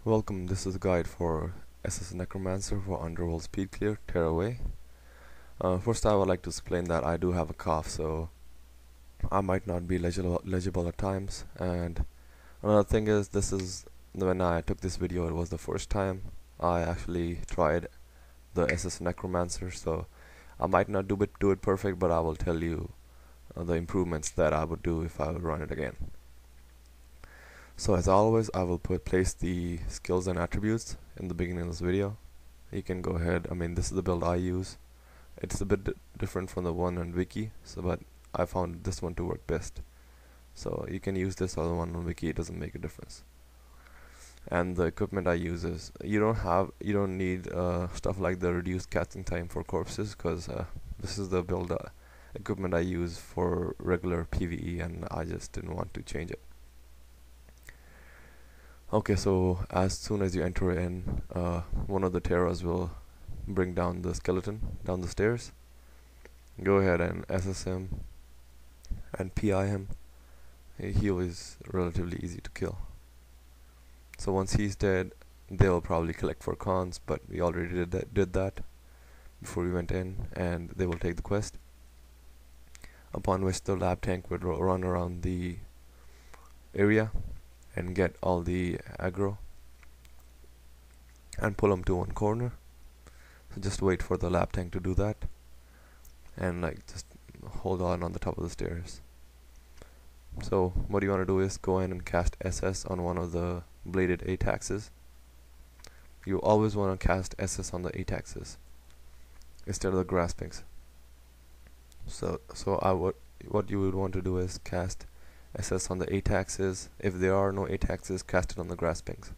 Welcome, this is a guide for SS Necromancer for Underworld Speed Clear, Terraway. First I would like to explain that I do have a cough, so I might not be legible at times. And another thing is, this is when I took this video, it was the first time I actually tried the SS Necromancer, so I might not do it perfect, but I will tell you the improvements that I would do if I would run it again. So as always, I will place the skills and attributes in the beginning of this video. You can go ahead, this is the build I use. It's a bit different from the one on Wiki, but I found this one to work best. So you can use this or the one on Wiki, it doesn't make a difference. And the equipment I use is, you don't need stuff like the reduced casting time for corpses, because this is the build equipment I use for regular PvE, and I just didn't want to change it. Okay, so as soon as you enter in, one of the Terras will bring down the skeleton down the stairs. Go ahead and SS him and PI him. He is relatively easy to kill. So once he's dead, they will probably collect for cons, but we already did that before we went in, and they will take the quest. Upon which the lab tank would run around the area and get all the aggro and pull them to one corner. So just wait for the lab tank to do that, and just hold on the top of the stairs. So what you want to do is go in and cast SS on one of the bladed A-taxes. You always want to cast SS on the A-taxes instead of the graspings. So what you would want to do is cast SS on the A-taxes. If there are no A-taxes, cast it on the graspings,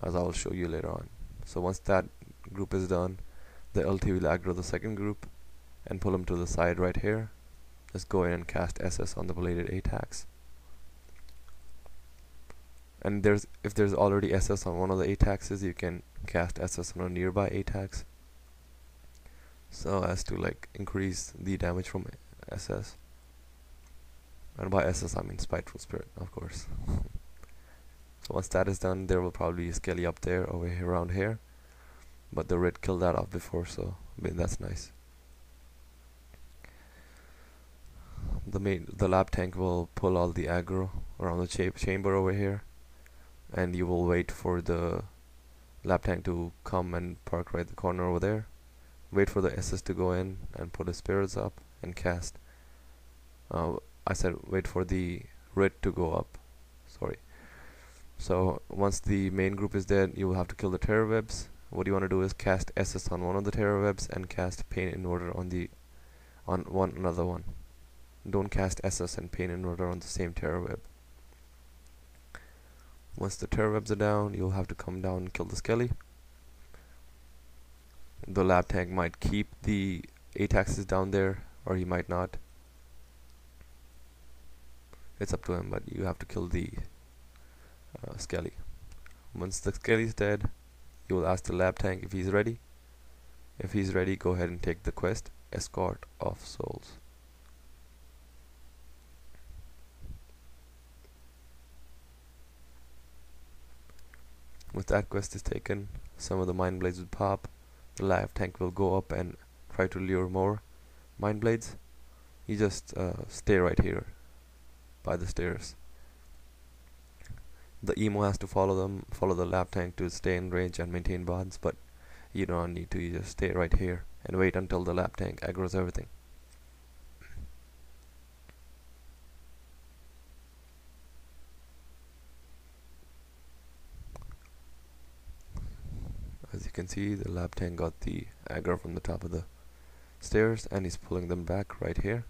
as I will show you later on. So once that group is done, the LT will aggro the second group and pull them to the side right here. Just go in and cast SS on the bladed A-tax. And if there's already SS on one of the A-taxes, you can cast SS on a nearby A-tax, so as to increase the damage from SS. And by SS I mean Spiteful Spirit, of course. So once that is done, there will probably be a skelly up there over here, around here, but the red killed that off before, so that's nice. The lab tank will pull all the aggro around the chamber over here, and you will wait for the lab tank to come and park right the corner over there. Wait for the SS to go in and put his spirits up and cast. I said wait for the red to go up, sorry. So once the main group is dead, you will have to kill the terror webs. What you want to do is cast SS on one of the terror webs and cast Pain Inverter on another one. Don't cast SS and Pain Inverter on the same terror web. Once the terror webs are down, you'll have to come down and kill the skelly. The lab tank might keep the A-taxes down there, or he might not. It's up to him, but you have to kill the skelly. Once the skelly is dead, you will ask the lab tank if he's ready. If he's ready, go ahead and take the quest, Escort of Souls. Once that quest is taken, some of the mind blades will pop. The lab tank will go up and try to lure more mind blades. You just stay right here by the stairs. The emo has to follow the lab tank to stay in range and maintain bonds, but you don't need to. You just stay right here and wait until the lab tank aggroes everything. As you can see, the lab tank got the aggro from the top of the stairs, and he's pulling them back right here.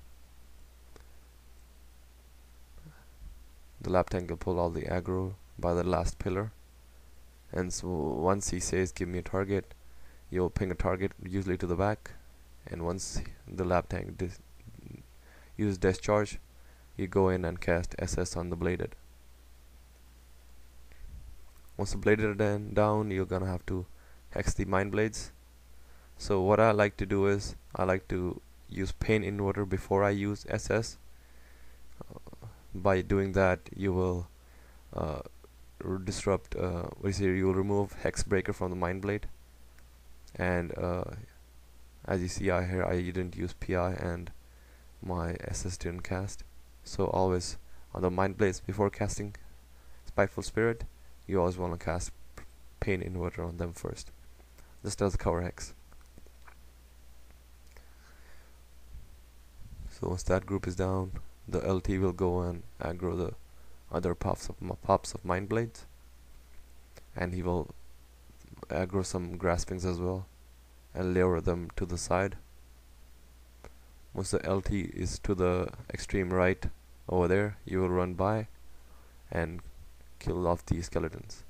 The lab tank will pull all the aggro by the last pillar, and so once he says give me a target, you'll ping a target usually to the back, and once the lab tank uses discharge, you go in and cast SS on the bladed. Once the bladed are down, you're gonna have to hex the mind blades. So what I like to do is I like to use Pain Inverter before I use SS. By doing that, you will disrupt, you will remove Hex Breaker from the Mind Blade, and as you see I here, I didn't use PI and my SS didn't cast, so always on the Mind Blades before casting Spiteful Spirit, you always want to cast Pain Inverter on them first, just as a cover hex. So once that group is down, the LT will go and aggro the other pops of Mind Blades, and he will aggro some Graspings as well and lower them to the side. Once the LT is to the extreme right over there, you will run by and kill off the skeletons.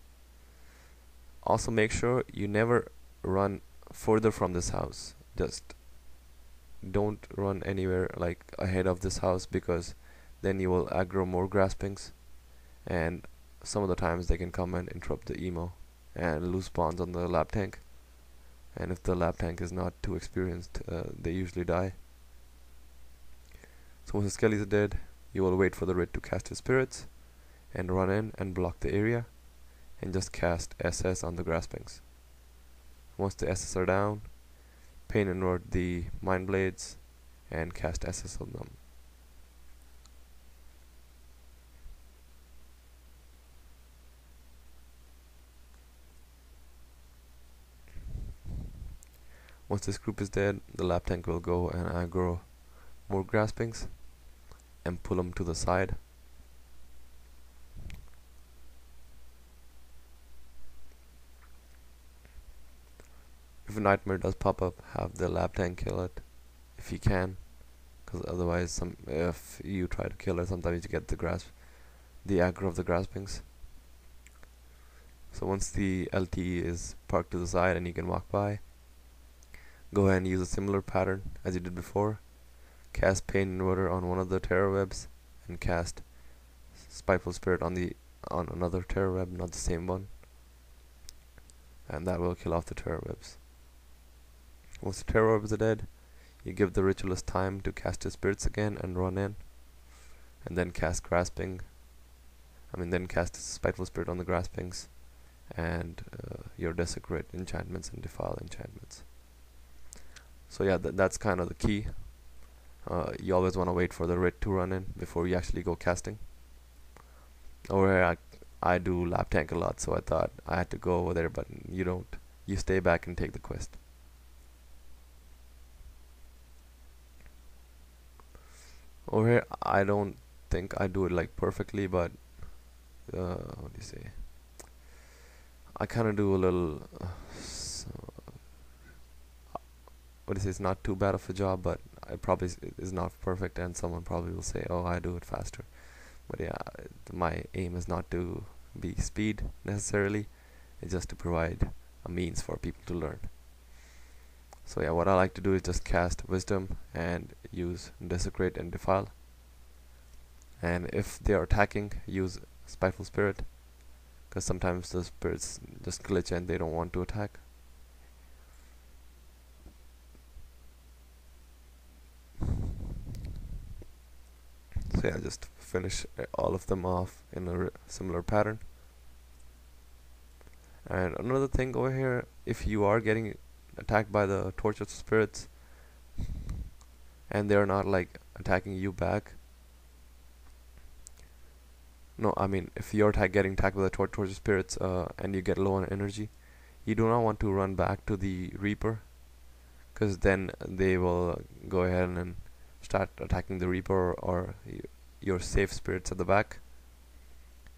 Also make sure you never run further from this house. Just don't run anywhere like ahead of this house, because then you will aggro more Graspings, and some of the times they can come and interrupt the emo and lose spawns on the lab tank, and if the lab tank is not too experienced, they usually die. So once the skellies are dead, you will wait for the red to cast his spirits and run in and block the area and just cast SS on the Graspings. Once the SS are down, Pain Invert the Mind Blades and cast SS on them. Once this group is dead, the lab tank will go and aggro more Graspings and pull them to the side. If a nightmare does pop up, have the lab tank kill it if you can, because otherwise if you try to kill it, sometimes you get the aggro of the Graspings. So once the LT is parked to the side and you can walk by, go ahead and use a similar pattern as you did before. Cast Pain Inverter on one of the terror webs and cast Spiteful Spirit on another terror web, not the same one, and that will kill off the terror webs. Once the terror webs are dead, you give the ritualist time to cast his spirits again and run in, and then cast Spiteful Spirit on the Graspings and your Desecrate enchantments and Defile enchantments. So yeah, that's kind of the key. You always want to wait for the red to run in before you actually go casting. Over here I do lap tank a lot, so I thought I had to go over there, but you don't. You stay back and take the quest. Over here I don't think I do it like perfectly, but what do you say, I kind of do a little it's not too bad of a job, but it probably is not perfect, and someone probably will say, oh, I do it faster. But yeah, my aim is not to be speed necessarily, it's just to provide a means for people to learn. So yeah, what I like to do is just cast Wisdom and use Desecrate and Defile, and if they are attacking, use Spiteful Spirit, because sometimes the spirits just glitch and they don't want to attack. So yeah, just finish all of them off in a similar pattern. And another thing over here, if you are getting attacked by the tortured spirits and they're not like attacking you back, no, I mean if you're getting attacked by the tortured spirits and you get low on energy, you do not want to run back to the Reaper, because then they will go ahead and start attacking the Reaper or your safe spirits at the back,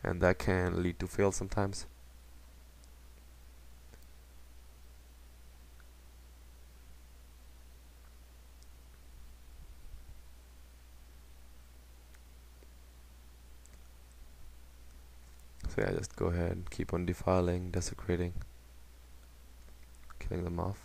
and that can lead to fail sometimes. So yeah, just go ahead and keep on defiling, desecrating, killing them off.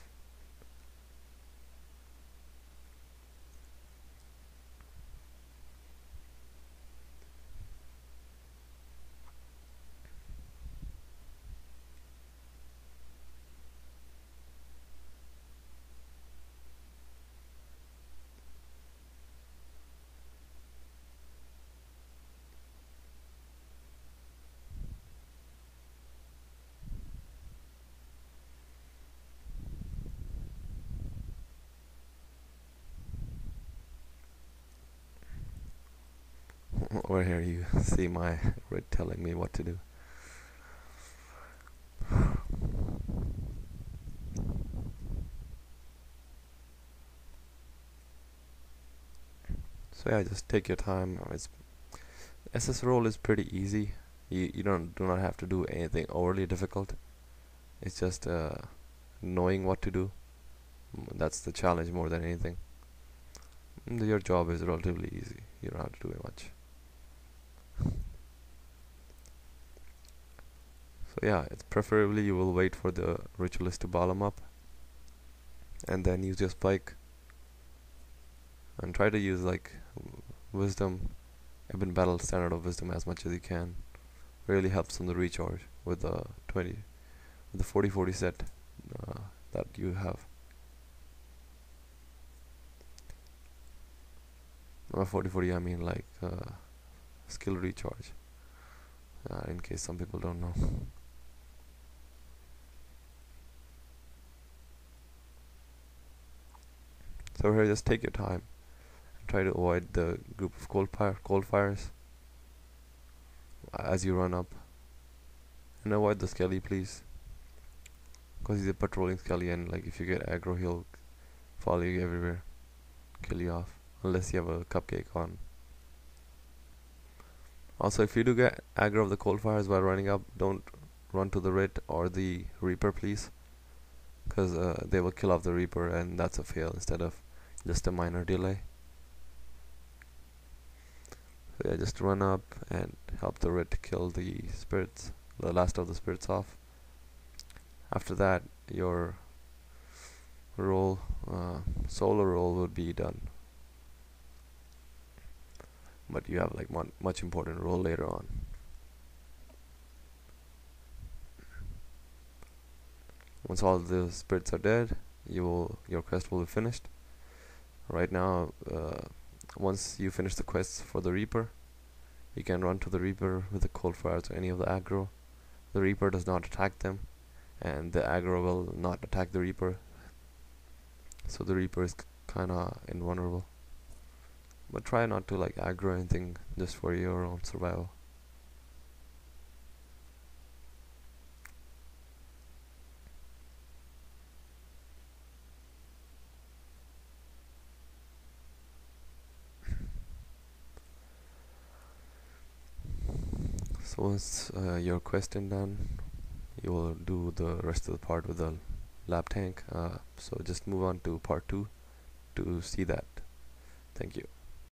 Over here you see my red telling me what to do. So yeah, just take your time. SS roll is pretty easy. You do not have to do anything overly difficult. It's just knowing what to do. That's the challenge more than anything. Your job is relatively easy. You don't have to do much. So yeah, it's preferably you will wait for the ritualist to bottom up, and then use your spike, and try to use like wisdom, Ebon Battle Standard of Wisdom as much as you can. Really helps on the recharge with the 40-40 set that you have. 40-40 I mean like skill recharge, in case some people don't know. So here, just take your time and try to avoid the group of cold fires as you run up, and avoid the skelly, please, because he's a patrolling skelly, and like if you get aggro, he'll follow you everywhere, kill you off, unless you have a cupcake on. Also, if you do get aggro of the cold fires while running up, don't run to the Writ or the Reaper, please, because they will kill off the Reaper, and that's a fail instead of just a minor delay. So yeah, just run up and help the Writ kill the spirits, the last of the spirits off. After that, your roll, solo roll, would be done. But you have like much important roll later on. Once all the spirits are dead, your quest will be finished. Right now, once you finish the quests for the Reaper, you can run to the Reaper with the cold fires or any of the aggro. The Reaper does not attack them, and the aggro will not attack the Reaper, so the Reaper is kinda invulnerable. But try not to like aggro anything, just for your own survival. So once your quest is done, you will do the rest of the part with the lab tank. So just move on to part 2 to see that. Thank you.